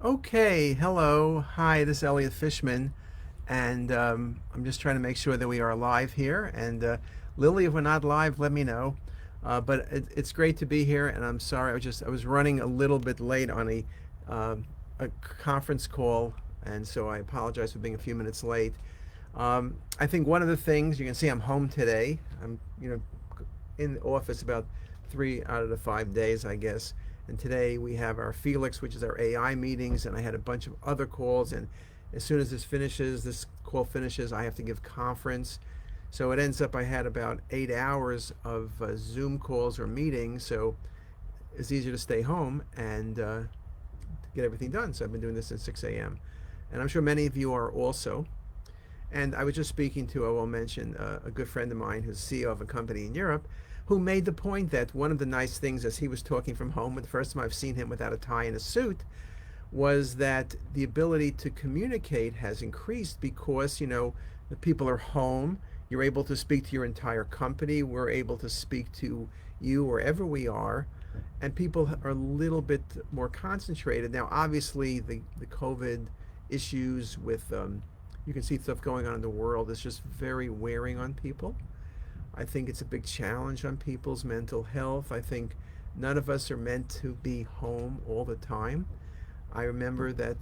Okay, hello. Hi, this is Elliot Fishman, and I'm just trying to make sure that we are live here. And Lily, if we're not live, let me know. But it's great to be here, and I'm sorry I was running a little bit late on a conference call, and so I apologize for being a few minutes late. I think one of the things you can see, I'm home today. I'm in the office about 3 out of the 5 days, I guess. And today we have our Felix, which is our AI meetings, and I had a bunch of other calls. And as soon as this call finishes, I have to give conference. So it ends up I had about 8 hours of Zoom calls or meetings. So it's easier to stay home and get everything done. So I've been doing this since 6 a.m. And I'm sure many of you are also. And I was just speaking to, I will mention, a good friend of mine who's CEO of a company in Europe who made the point that one of the nice things as he was talking from home, the first time I've seen him without a tie and a suit, was that the ability to communicate has increased because, the people are home. You're able to speak to your entire company. We're able to speak to you wherever we are. And people are a little bit more concentrated. Now, obviously, the COVID issues with, you can see stuff going on in the world is just very wearing on people. I think it's a big challenge on people's mental health. I think none of us are meant to be home all the time. I remember that,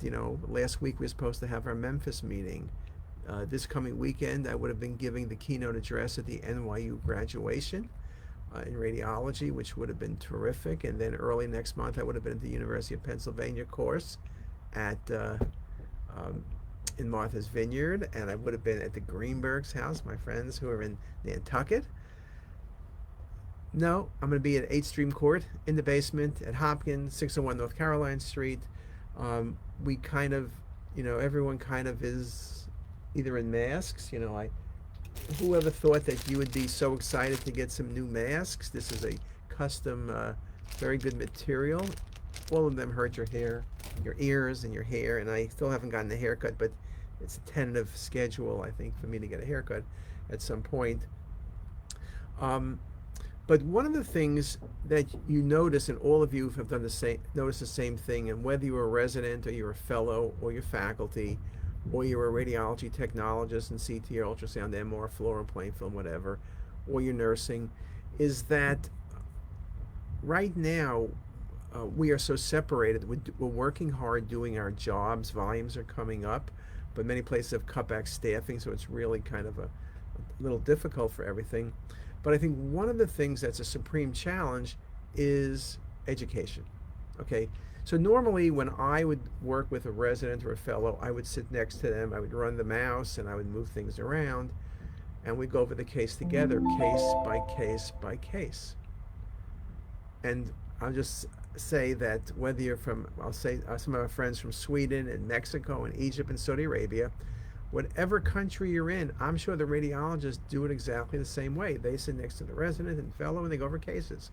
last week we were supposed to have our Memphis meeting. This coming weekend, I would have been giving the keynote address at the NYU graduation in radiology, which would have been terrific. And then early next month, I would have been at the University of Pennsylvania course at um, in Martha's Vineyard, and I would have been at the Greenberg's house, my friends who are in Nantucket. No, I'm going to be at 8th Stream Court in the basement at Hopkins, 601 North Caroline Street. We kind of, everyone kind of is either in masks. Whoever thought that you would be so excited to get some new masks? This is a custom, very good material. All of them hurt your hair, your ears, and your hair. And I still haven't gotten a haircut, but it's a tentative schedule, I think, for me to get a haircut at some point. Um, but one of the things that you notice, and all of you have done the same, notice the same thing, and whether you're a resident or you're a fellow or you're faculty, or you're a radiology technologist in CT or ultrasound, MR, fluoroplane film, whatever, or you're nursing, is that right now we are so separated. We're working hard doing our jobs. Volumes are coming up, but many places have cut back staffing, so it's really kind of a little difficult for everything. But I think one of the things that's a supreme challenge is education. Okay, so normally when I would work with a resident or a fellow, I would sit next to them, I would run the mouse, and I would move things around, and we'd go over the case together, case by case by case. And I'll just say that whether you're from, I'll say some of our friends from Sweden and Mexico and Egypt and Saudi Arabia, whatever country you're in, I'm sure the radiologists do it exactly the same way. They sit next to the resident and fellow and they go over cases.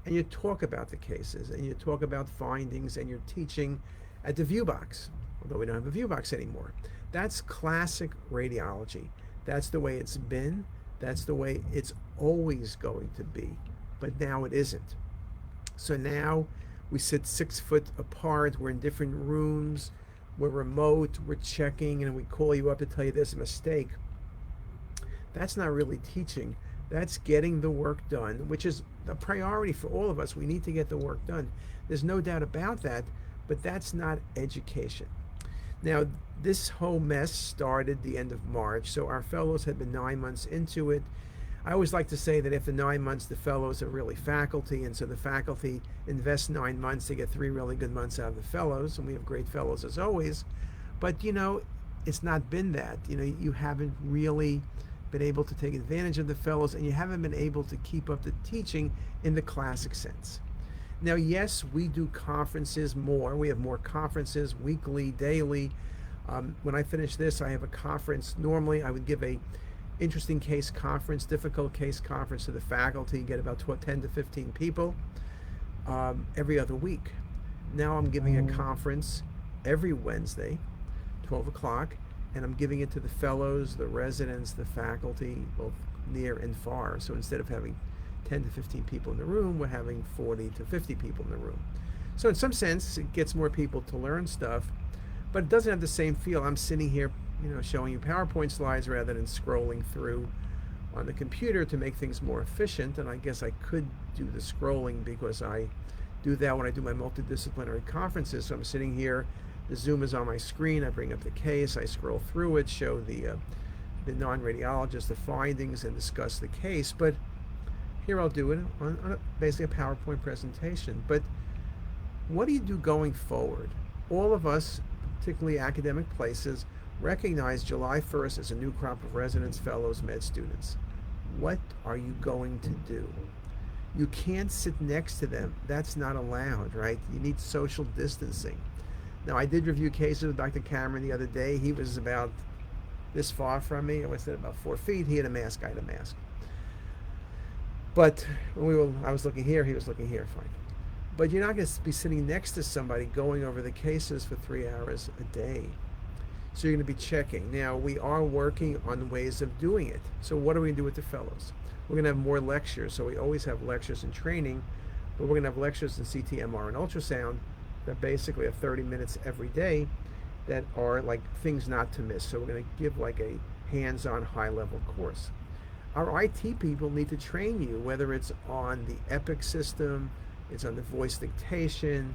And you talk about the cases and you talk about findings and you're teaching at the view box, although we don't have a view box anymore. That's classic radiology. That's the way it's been. That's the way it's always going to be. But now it isn't. So now we sit 6 foot apart. We're in different rooms. We're remote. We're checking, and we call you up to tell you there's a mistake. That's not really teaching. That's getting the work done, which is a priority for all of us. We need to get the work done. There's no doubt about that, but that's not education. Now, this whole mess started the end of March, so our fellows had been 9 months into it. I always like to say that after 9 months, the fellows are really faculty, and so the faculty invest 9 months to get 3 really good months out of the fellows, and we have great fellows as always. But it's not been that. You haven't really been able to take advantage of the fellows, and you haven't been able to keep up the teaching in the classic sense. Now, yes, we do conferences more. We have more conferences weekly, daily. When I finish this, I have a conference. Normally, I would give a interesting case conference, difficult case conference to the faculty, get about 10 to 15 people every other week. Now I'm giving a conference every Wednesday, 12 o'clock, and I'm giving it to the fellows, the residents, the faculty, both near and far. So instead of having 10 to 15 people in the room, we're having 40 to 50 people in the room. So in some sense, it gets more people to learn stuff, but it doesn't have the same feel. I'm sitting here, showing you PowerPoint slides rather than scrolling through on the computer to make things more efficient. And I guess I could do the scrolling because I do that when I do my multidisciplinary conferences. So I'm sitting here, the Zoom is on my screen, I bring up the case, I scroll through it, show the non-radiologist the findings and discuss the case. But here I'll do it on basically a PowerPoint presentation. But what do you do going forward? All of us, particularly academic places, recognize July 1st as a new crop of residents, fellows, med students. What are you going to do? You can't sit next to them. That's not allowed, right? You need social distancing. Now, I did review cases with Dr. Cameron the other day. He was about this far from me. I was at about 4 feet. He had a mask, I had a mask. But I was looking here, he was looking here, fine. But you're not going to be sitting next to somebody going over the cases for 3 hours a day. So you're going to be checking. Now, we are working on ways of doing it. So what are we going to do with the fellows? We're going to have more lectures. So we always have lectures and training, but we're going to have lectures in CT, MR, and ultrasound that basically are 30 minutes every day that are like things not to miss. So we're going to give like a hands-on high-level course. Our IT people need to train you, whether it's on the Epic system, it's on the voice dictation,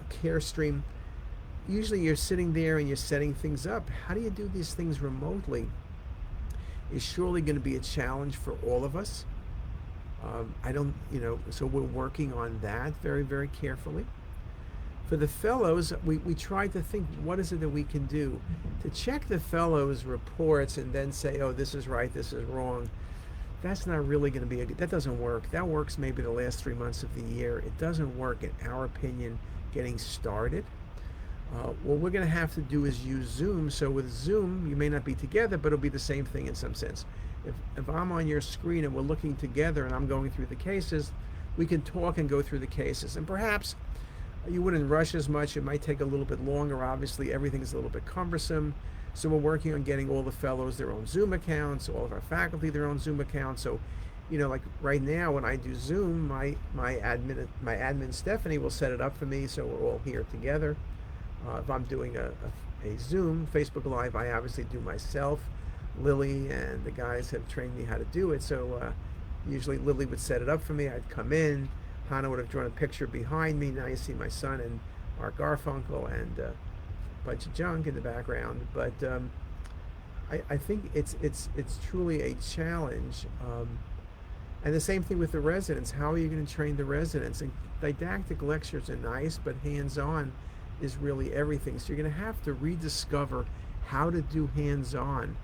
CareStream. Usually you're sitting there and you're setting things up. How do you do these things remotely? Is surely going to be a challenge for all of us. So we're working on that very, very carefully. For the fellows, we tried to think, what is it that we can do to check the fellows' reports and then say, oh, this is right, this is wrong. That's not really going to be that doesn't work. That works maybe the last 3 months of the year. It doesn't work, in our opinion, getting started. What we're going to have to do is use Zoom. So with Zoom, you may not be together, but it'll be the same thing in some sense. If I'm on your screen and we're looking together and I'm going through the cases, we can talk and go through the cases. And perhaps you wouldn't rush as much. It might take a little bit longer. Obviously, everything's a little bit cumbersome. So we're working on getting all the fellows their own Zoom accounts, all of our faculty their own Zoom accounts. So, like right now when I do Zoom, my admin Stephanie will set it up for me so we're all here together. If I'm doing a Zoom, Facebook Live, I obviously do myself. Lily and the guys have trained me how to do it. So usually Lily would set it up for me. I'd come in. Hannah would have drawn a picture behind me. Now you see my son and Mark Garfunkel and a bunch of junk in the background. But I think it's truly a challenge. And the same thing with the residents. How are you going to train the residents? And didactic lectures are nice, but hands-on is really everything. So you're going to have to rediscover how to do hands-on.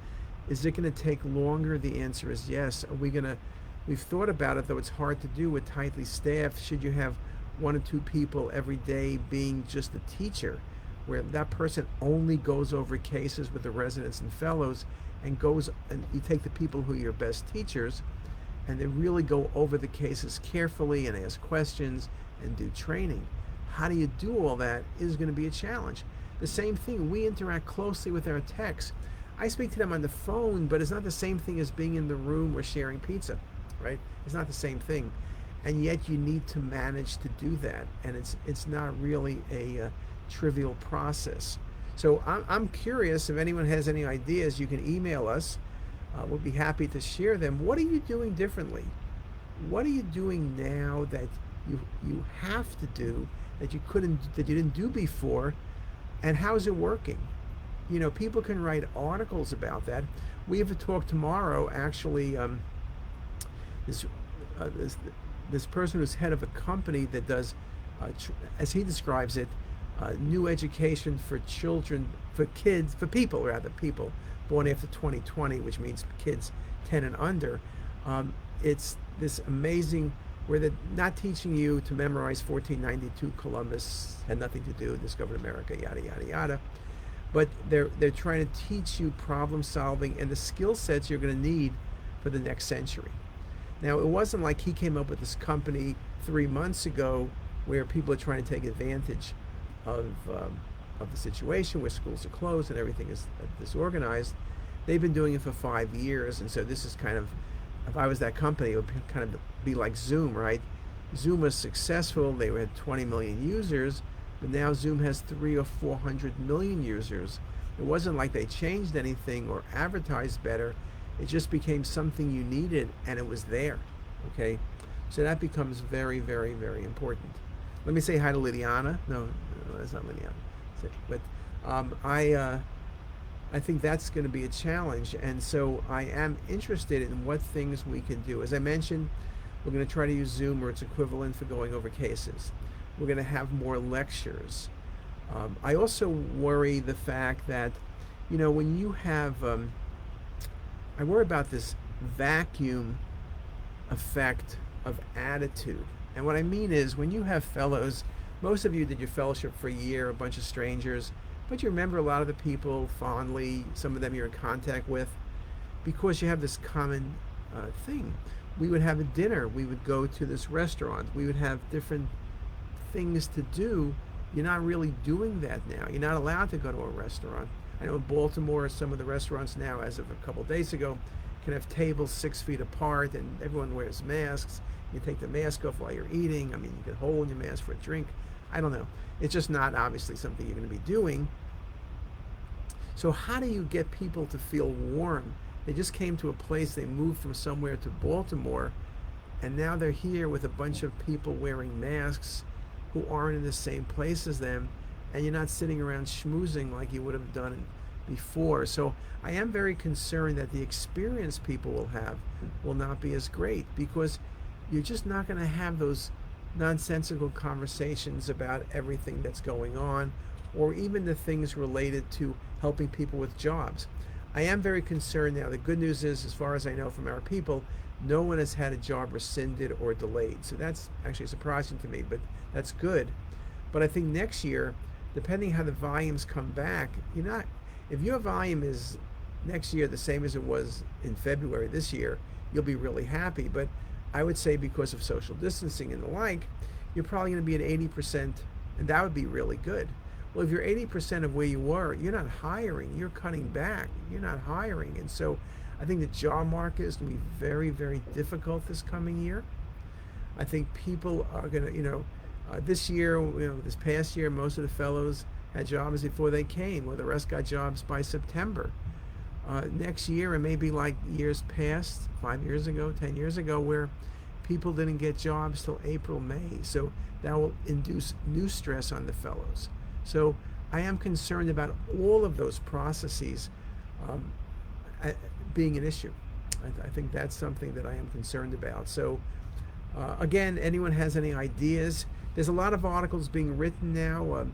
Is it going to take longer? The answer is yes. We've thought about it, though it's hard to do with tightly staffed. Should you have 1 or 2 people every day being just a teacher, where that person only goes over cases with the residents and fellows and you take the people who are your best teachers and they really go over the cases carefully and ask questions and do training. How do you do all that is going to be a challenge. The same thing, we interact closely with our techs. I speak to them on the phone, but it's not the same thing as being in the room or sharing pizza, right? It's not the same thing. And yet you need to manage to do that. And it's not really a trivial process. So I'm curious if anyone has any ideas, you can email us. We'll be happy to share them. What are you doing differently? What are you doing now that you have to do that you didn't do before, and how is it working? People can write articles about that. We have a talk tomorrow, actually. This person who's head of a company that does, as he describes it, new education for children, for people born after 2020, which means kids 10 and under. It's this amazing, where they're not teaching you to memorize 1492, Columbus had nothing to do, discovered America, yada, yada, yada. But they're trying to teach you problem solving and the skill sets you're going to need for the next century. Now, it wasn't like he came up with this company 3 months ago where people are trying to take advantage of the situation where schools are closed and everything is disorganized. They've been doing it for 5 years, and so this is kind of, if I was that company, it would kind of be like Zoom, right? Zoom was successful. They had 20 million users, but now Zoom has 300 or 400 million users. It wasn't like they changed anything or advertised better. It just became something you needed, and it was there. Okay, so that becomes very, very, very important. Let me say hi to Liliana. No, that's not Liliana. But I think that's going to be a challenge, and so I am interested in what things we can do. As I mentioned, we're going to try to use Zoom or its equivalent for going over cases. We're going to have more lectures. I also worry the fact that, when you have, I worry about this vacuum effect of attitude. And what I mean is, when you have fellows, most of you did your fellowship for a year, a bunch of strangers, but you remember a lot of the people fondly, some of them you're in contact with, because you have this common thing. We would have a dinner, we would go to this restaurant, we would have different things to do. You're not really doing that now. You're not allowed to go to a restaurant. I know in Baltimore, some of the restaurants now, as of a couple of days ago, can have tables 6 feet apart and everyone wears masks. You take the mask off while you're eating. I mean, you get a hole in your mask for a drink. I don't know. It's just not obviously something you're going to be doing. So how do you get people to feel warm? They just came to a place, they moved from somewhere to Baltimore, and now they're here with a bunch of people wearing masks who aren't in the same place as them, and you're not sitting around schmoozing like you would have done before. So I am very concerned that the experience people will have will not be as great, because you're just not going to have those nonsensical conversations about everything that's going on, or even the things related to helping people with jobs. I am very concerned now. The good news is, as far as I know from our people, no one has had a job rescinded or delayed. So that's actually surprising to me, but that's good. But I think next year, depending how the volumes come back, if your volume is next year the same as it was in February this year, you'll be really happy. But I would say because of social distancing and the like, you're probably going to be at 80%, and that would be really good. Well, if you're 80% of where you were, you're not hiring, you're cutting back, you're not hiring. And so I think the job market is going to be very, very difficult this coming year. I think people are going to, this year, this past year, most of the fellows had jobs before they came, or the rest got jobs by September. Next year, it may be like years past, 5 years ago, 10 years ago, where people didn't get jobs till April, May. So that will induce new stress on the fellows. So I am concerned about all of those processes being an issue. I think that's something that I am concerned about. So again, anyone has any ideas? There's a lot of articles being written now.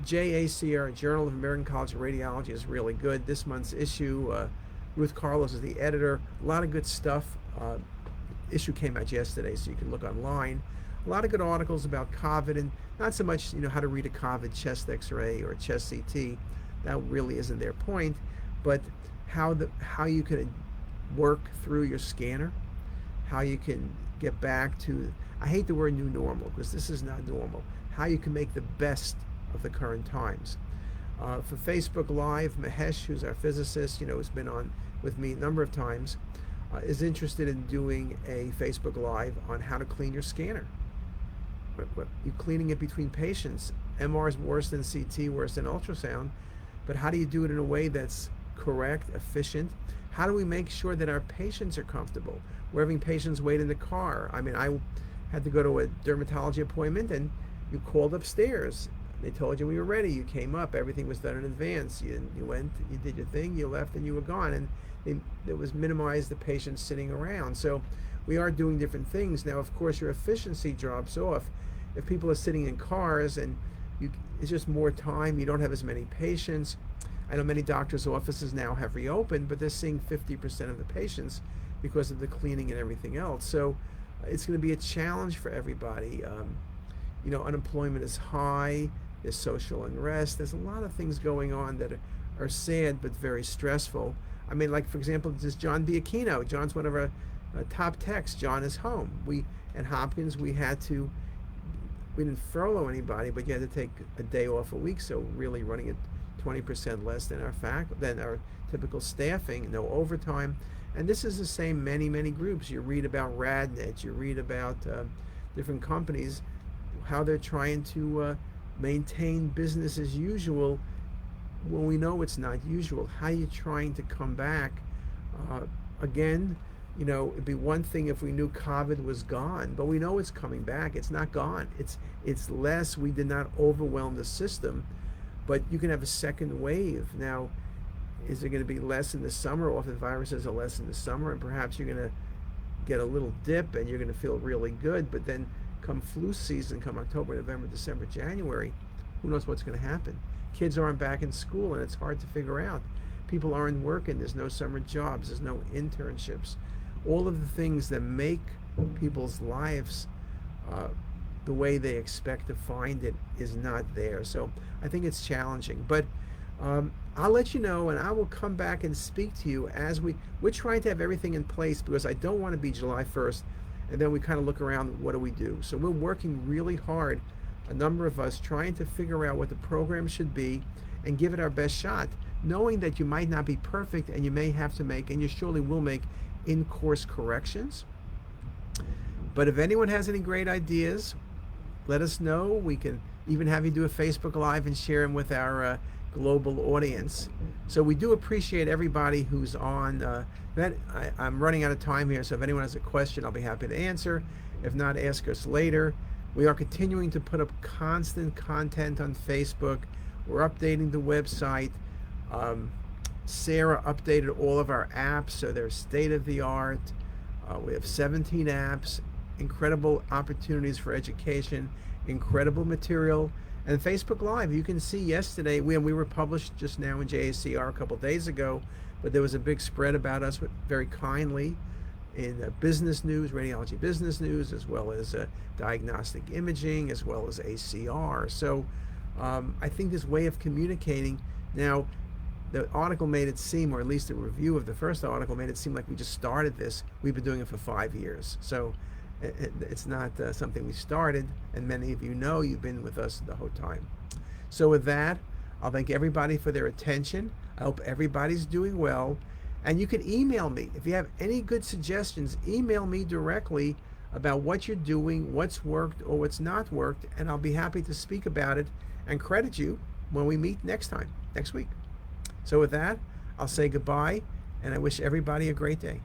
JACR, Journal of American College of Radiology, is really good. This month's issue, Ruth Carlos is the editor. A lot of good stuff. Issue came out yesterday, so you can look online. A lot of good articles about COVID, and not so much how to read a COVID chest X-ray or a chest CT. That really isn't their point, but how you can work through your scanner, how you can get back to, I hate the word new normal because this is not normal, how you can make the best of the current times. For Facebook Live, Mahesh, who's our physicist, who's been on with me a number of times, is interested in doing a Facebook Live on how to clean your scanner. You're cleaning it between patients. MR is worse than CT, worse than ultrasound, but how do you do it in a way that's correct, efficient? How do we make sure that our patients are comfortable? We're having patients wait in the car. I mean, I had to go to a dermatology appointment, and you called upstairs. They told you we were ready. You came up. Everything was done in advance. You went, you did your thing, you left, and you were gone. And it was minimized the patients sitting around. So we are doing different things. Now, of course, your efficiency drops off. If people are sitting in cars and it's just more time, you don't have as many patients. I know many doctors' offices now have reopened, but they're seeing 50% of the patients because of the cleaning and everything else. So it's going to be a challenge for everybody. Unemployment is high. There's social unrest. There's a lot of things going on that are sad but very stressful. I mean, like, for example, this John Biacchino. John's one of our top techs. John is home. At Hopkins, we didn't furlough anybody, but you had to take a day off a week, so really running at 20% less than our typical staffing, no overtime. And this is the same many groups. You read about RadNet, you read about different companies, how they're trying to maintain business as usual when we know it's not usual. How are you trying to come back? Uh, Again, it'd be one thing if we knew COVID was gone, but we know it's coming back. It's not gone. It's less. We did not overwhelm the system, but you can have a second wave. Now, is it going to be less in the summer? Often viruses are less in the summer, and perhaps you're going to get a little dip and you're going to feel really good, but then come flu season, come October, November, December, January, who knows what's going to happen? Kids aren't back in school, and it's hard to figure out. People aren't working. There's no summer jobs. There's no internships. All of the things that make people's lives the way they expect to find it is not there. So I think it's challenging. But I'll let you know, and I will come back and speak to you as we're trying to have everything in place, because I don't want to be July 1st, and then we kind of look around, what do we do? So we're working really hard, a number of us, trying to figure out what the program should be and give it our best shot, knowing that you might not be perfect and you may have to make, and you surely will make, in-course corrections. But if anyone has any great ideas, let us know. We can even have you do a Facebook Live and share them with our global audience. So we do appreciate everybody who's on. I'm running out of time here, so if anyone has a question, I'll be happy to answer. If not, ask us later. We are continuing to put up constant content on Facebook. We're updating the website. Sarah updated all of our apps, so they're state-of-the-art. We have 17 apps, incredible opportunities for education, incredible material. And Facebook Live, you can see yesterday, we were published just now in JACR a couple days ago, but there was a big spread about us very kindly in business news, radiology business news, as well as diagnostic imaging, as well as ACR. So I think this way of communicating, now the article made it seem, or at least the review of the first article made it seem like we just started this. We've been doing it for 5 years. So it's not something we started, and many of you know you've been with us the whole time. So with that, I'll thank everybody for their attention. I hope everybody's doing well. And you can email me. If you have any good suggestions, email me directly about what you're doing, what's worked or what's not worked, and I'll be happy to speak about it and credit you when we meet next week. So with that, I'll say goodbye, and I wish everybody a great day.